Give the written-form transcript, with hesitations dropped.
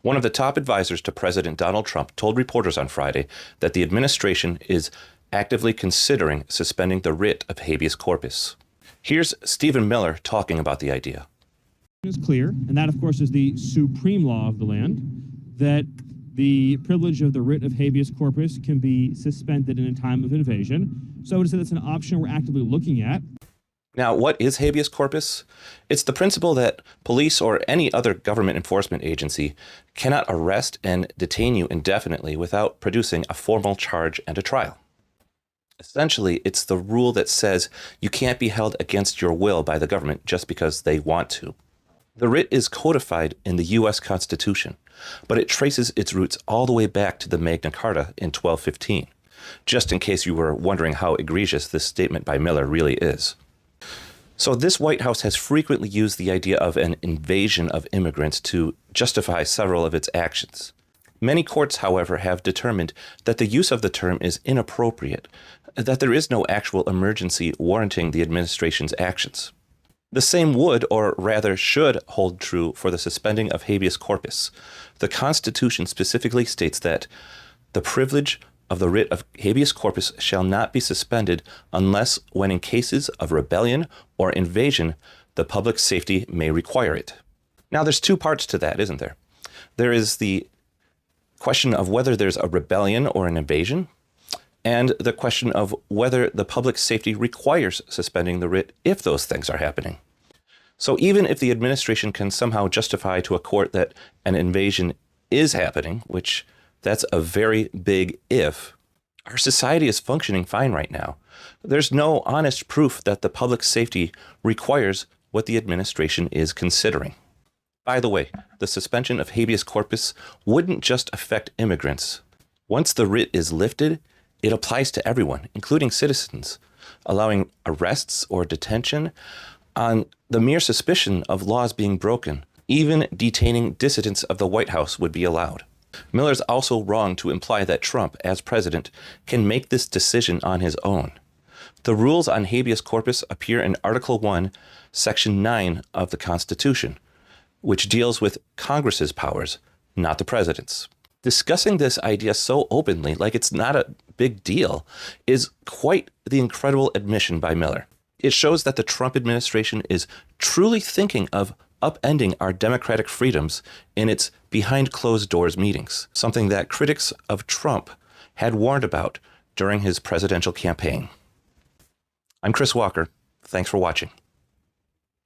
One of the top advisors to President Donald Trump told reporters on Friday that the administration is actively considering suspending the writ of habeas corpus. Here's Stephen Miller talking about the idea. Is clear, and that, of course, is the supreme law of the land, that the privilege of the writ of habeas corpus can be suspended in a time of invasion. So I would say that's an option we're actively looking at. Now, what is habeas corpus? It's the principle that police or any other government enforcement agency cannot arrest and detain you indefinitely without producing a formal charge and a trial. Essentially, it's the rule that says you can't be held against your will by the government just because they want to. The writ is codified in the U.S. Constitution, but it traces its roots all the way back to the Magna Carta in 1215, just in case you were wondering how egregious this statement by Miller really is. So this White House has frequently used the idea of an invasion of immigrants to justify several of its actions. Many courts, however, have determined that the use of the term is inappropriate, that there is no actual emergency warranting the administration's actions. The same would, or rather should, hold true for the suspending of habeas corpus. The Constitution specifically states that the privilege of the writ of habeas corpus shall not be suspended unless when in cases of rebellion or invasion, the public safety may require it. Now, there's two parts to that, isn't there? There is the question of whether there's a rebellion or an invasion, and the question of whether the public safety requires suspending the writ if those things are happening. So even if the administration can somehow justify to a court that an invasion is happening, which that's a very big if, our society is functioning fine right now. There's no honest proof that the public safety requires what the administration is considering. By the way, the suspension of habeas corpus wouldn't just affect immigrants. Once the writ is lifted, it applies to everyone, including citizens, allowing arrests or detention on the mere suspicion of laws being broken. Even detaining dissidents of the White House would be allowed. Miller's also wrong to imply that Trump, as president, can make this decision on his own. The rules on habeas corpus appear in Article 1, Section 9 of the Constitution, which deals with Congress's powers, not the president's. Discussing this idea so openly, like it's not a big deal, is quite the incredible admission by Miller. It shows that the Trump administration is truly thinking of upending our democratic freedoms in its behind-closed-doors meetings, something that critics of Trump had warned about during his presidential campaign. I'm Chris Walker. Thanks for watching.